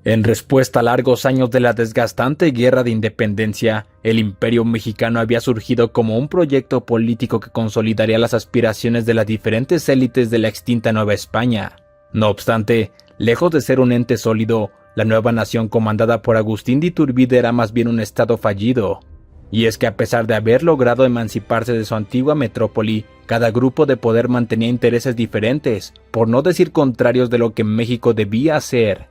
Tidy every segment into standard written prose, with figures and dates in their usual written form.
En respuesta a largos años de la desgastante guerra de independencia, el Imperio Mexicano había surgido como un proyecto político que consolidaría las aspiraciones de las diferentes élites de la extinta Nueva España. No obstante, lejos de ser un ente sólido, la nueva nación comandada por Agustín de Iturbide era más bien un estado fallido. Y es que a pesar de haber logrado emanciparse de su antigua metrópoli, cada grupo de poder mantenía intereses diferentes, por no decir contrarios de lo que México debía hacer.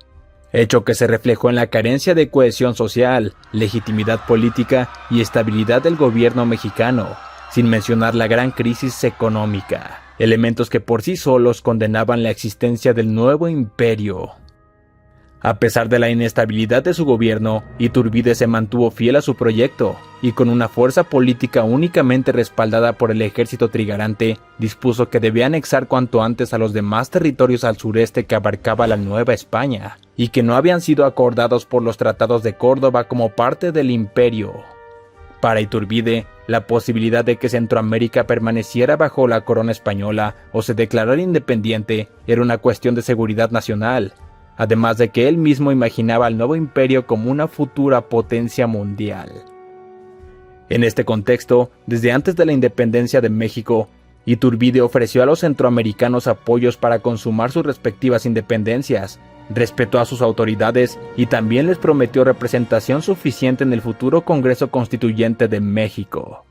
Hecho que se reflejó en la carencia de cohesión social, legitimidad política y estabilidad del gobierno mexicano, sin mencionar la gran crisis económica, elementos que por sí solos condenaban la existencia del nuevo imperio. A pesar de la inestabilidad de su gobierno, Iturbide se mantuvo fiel a su proyecto, y con una fuerza política únicamente respaldada por el ejército trigarante, dispuso que debía anexar cuanto antes a los demás territorios al sureste que abarcaba la Nueva España, y que no habían sido acordados por los tratados de Córdoba como parte del imperio. Para Iturbide, la posibilidad de que Centroamérica permaneciera bajo la corona española o se declarara independiente era una cuestión de seguridad nacional, además de que él mismo imaginaba al nuevo imperio como una futura potencia mundial. En este contexto, desde antes de la independencia de México, Iturbide ofreció a los centroamericanos apoyos para consumar sus respectivas independencias, respetó a sus autoridades y también les prometió representación suficiente en el futuro Congreso Constituyente de México.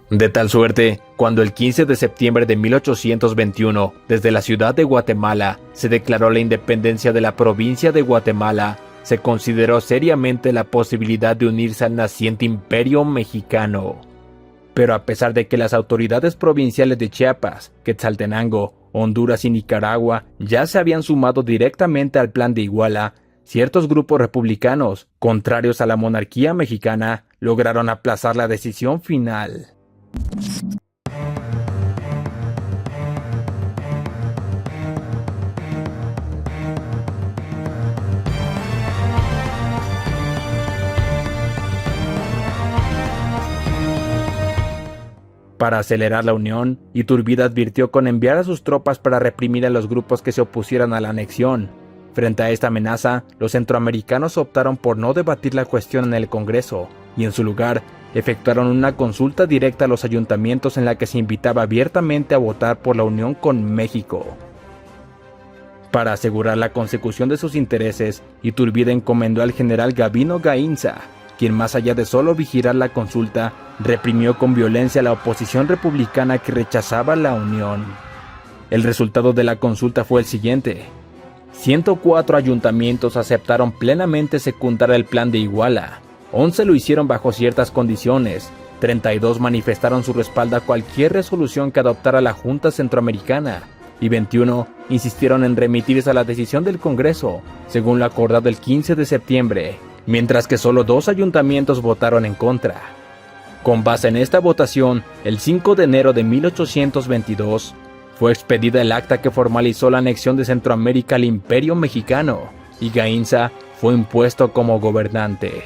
De tal suerte, cuando el 15 de septiembre de 1821, desde la ciudad de Guatemala, se declaró la independencia de la provincia de Guatemala, se consideró seriamente la posibilidad de unirse al naciente imperio mexicano. Pero a pesar de que las autoridades provinciales de Chiapas, Quetzaltenango, Honduras y Nicaragua ya se habían sumado directamente al Plan de Iguala, ciertos grupos republicanos, contrarios a la monarquía mexicana, lograron aplazar la decisión final. Para acelerar la unión, Iturbide advirtió con enviar a sus tropas para reprimir a los grupos que se opusieran a la anexión. Frente a esta amenaza, los centroamericanos optaron por no debatir la cuestión en el Congreso, y en su lugar, efectuaron una consulta directa a los ayuntamientos en la que se invitaba abiertamente a votar por la unión con México. Para asegurar la consecución de sus intereses, Iturbide encomendó al general Gabino Gainza, quien más allá de solo vigilar la consulta, reprimió con violencia a la oposición republicana que rechazaba la unión. El resultado de la consulta fue el siguiente: 104 ayuntamientos aceptaron plenamente secundar el Plan de Iguala, 11 lo hicieron bajo ciertas condiciones, 32 manifestaron su respaldo a cualquier resolución que adoptara la Junta Centroamericana, y 21 insistieron en remitirse a la decisión del Congreso, según lo acordado el 15 de septiembre, mientras que solo 2 ayuntamientos votaron en contra. Con base en esta votación, el 5 de enero de 1822, fue expedida el acta que formalizó la anexión de Centroamérica al Imperio Mexicano, y Gainza fue impuesto como gobernante.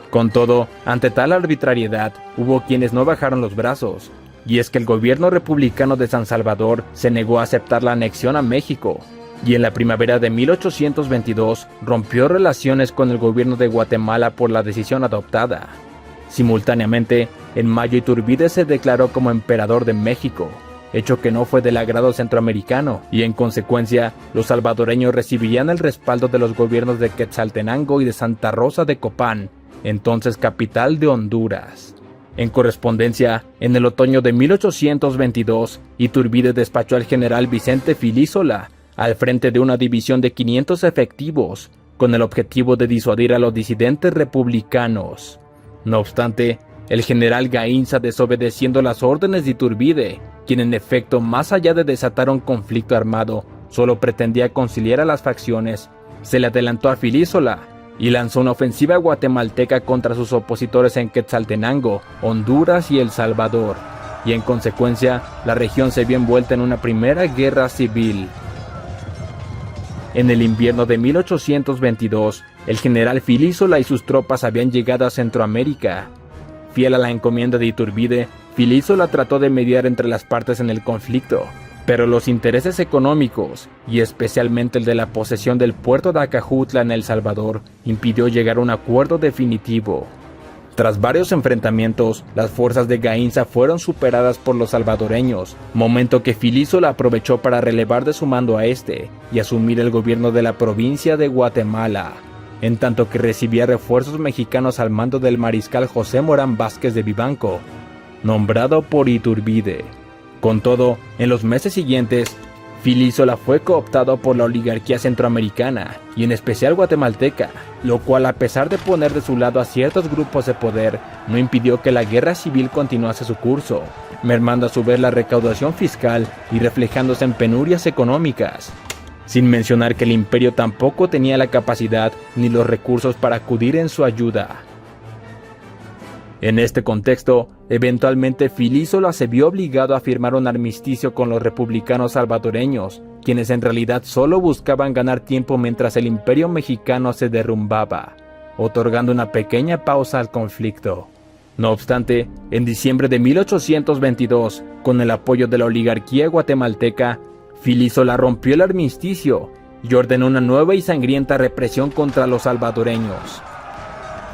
Con todo, ante tal arbitrariedad, hubo quienes no bajaron los brazos, y es que el gobierno republicano de San Salvador se negó a aceptar la anexión a México, y en la primavera de 1822 rompió relaciones con el gobierno de Guatemala por la decisión adoptada. Simultáneamente, en mayo Iturbide se declaró como emperador de México, hecho que no fue del agrado centroamericano, y en consecuencia, los salvadoreños recibirían el respaldo de los gobiernos de Quetzaltenango y de Santa Rosa de Copán, entonces capital de Honduras. En correspondencia, en el otoño de 1822, Iturbide despachó al general Vicente Filísola al frente de una división de 500 efectivos, con el objetivo de disuadir a los disidentes republicanos. No obstante, el general Gainza, desobedeciendo las órdenes de Iturbide, quien en efecto, más allá de desatar un conflicto armado, solo pretendía conciliar a las facciones, se le adelantó a Filísola y lanzó una ofensiva guatemalteca contra sus opositores en Quetzaltenango, Honduras y El Salvador, y en consecuencia, la región se vio envuelta en una primera guerra civil. En el invierno de 1822, el general Filísola y sus tropas habían llegado a Centroamérica. Fiel a la encomienda de Iturbide, Filísola trató de mediar entre las partes en el conflicto, Pero los intereses económicos, y especialmente el de la posesión del puerto de Acajutla en El Salvador, impidió llegar a un acuerdo definitivo. Tras varios enfrentamientos, las fuerzas de Gaínza fueron superadas por los salvadoreños, momento que Filísola aprovechó para relevar de su mando a este y asumir el gobierno de la provincia de Guatemala, en tanto que recibía refuerzos mexicanos al mando del mariscal José Morán Vázquez de Vivanco, nombrado por Iturbide. Con todo, en los meses siguientes, Filísola fue cooptado por la oligarquía centroamericana, y en especial guatemalteca, lo cual, a pesar de poner de su lado a ciertos grupos de poder, no impidió que la guerra civil continuase su curso, mermando a su vez la recaudación fiscal y reflejándose en penurias económicas. Sin mencionar que el imperio tampoco tenía la capacidad ni los recursos para acudir en su ayuda. En este contexto, eventualmente Filísola se vio obligado a firmar un armisticio con los republicanos salvadoreños, quienes en realidad solo buscaban ganar tiempo mientras el imperio mexicano se derrumbaba, otorgando una pequeña pausa al conflicto. No obstante, en diciembre de 1822, con el apoyo de la oligarquía guatemalteca, Filísola rompió el armisticio y ordenó una nueva y sangrienta represión contra los salvadoreños.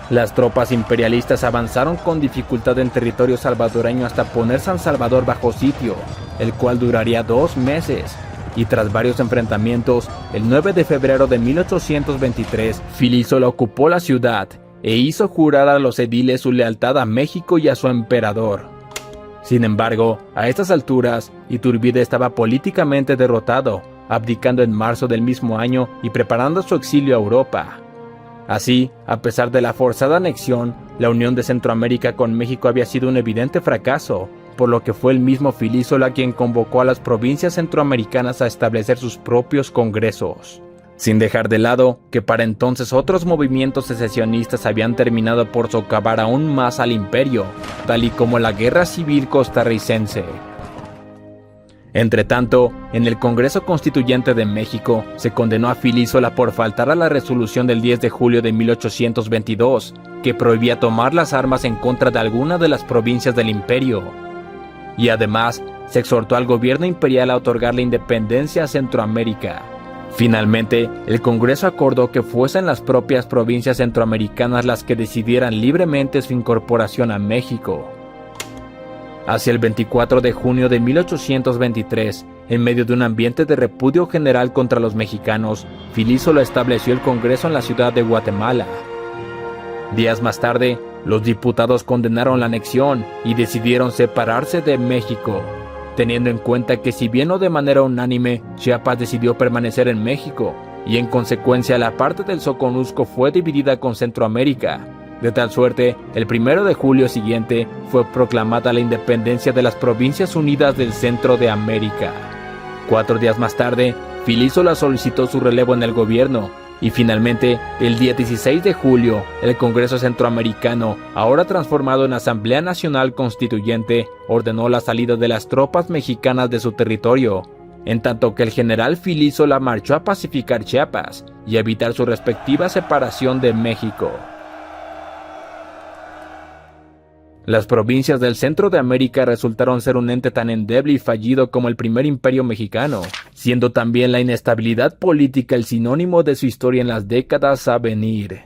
Las tropas imperialistas avanzaron con dificultad en territorio salvadoreño hasta poner San Salvador bajo sitio, el cual duraría 2 meses, y tras varios enfrentamientos, el 9 de febrero de 1823, Filísola ocupó la ciudad e hizo jurar a los ediles su lealtad a México y a su emperador. Sin embargo, a estas alturas, Iturbide estaba políticamente derrotado, abdicando en marzo del mismo año y preparando su exilio a Europa. Así, a pesar de la forzada anexión, la unión de Centroamérica con México había sido un evidente fracaso, por lo que fue el mismo Filísola quien convocó a las provincias centroamericanas a establecer sus propios congresos. Sin dejar de lado que para entonces otros movimientos secesionistas habían terminado por socavar aún más al imperio, tal y como la Guerra Civil Costarricense. Entretanto, en el Congreso Constituyente de México se condenó a Filísola por faltar a la resolución del 10 de julio de 1822, que prohibía tomar las armas en contra de alguna de las provincias del imperio. Y además, se exhortó al gobierno imperial a otorgar la independencia a Centroamérica. Finalmente, el Congreso acordó que fuesen las propias provincias centroamericanas las que decidieran libremente su incorporación a México. Hacia el 24 de junio de 1823, en medio de un ambiente de repudio general contra los mexicanos, Filísola estableció el Congreso en la ciudad de Guatemala. Días más tarde, los diputados condenaron la anexión y decidieron separarse de México, teniendo en cuenta que si bien no de manera unánime, Chiapas decidió permanecer en México, y en consecuencia la parte del Soconusco fue dividida con Centroamérica. De tal suerte, el 1 de julio siguiente fue proclamada la independencia de las Provincias Unidas del Centro de América. 4 días más tarde, Filísola solicitó su relevo en el gobierno, y finalmente, el día 16 de julio, el Congreso Centroamericano, ahora transformado en Asamblea Nacional Constituyente, ordenó la salida de las tropas mexicanas de su territorio, en tanto que el general Filísola marchó a pacificar Chiapas y evitar su respectiva separación de México. Las provincias del centro de América resultaron ser un ente tan endeble y fallido como el primer imperio mexicano, siendo también la inestabilidad política el sinónimo de su historia en las décadas a venir.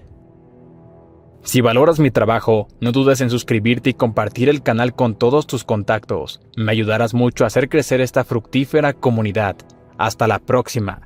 Si valoras mi trabajo, no dudes en suscribirte y compartir el canal con todos tus contactos. Me ayudarás mucho a hacer crecer esta fructífera comunidad. Hasta la próxima.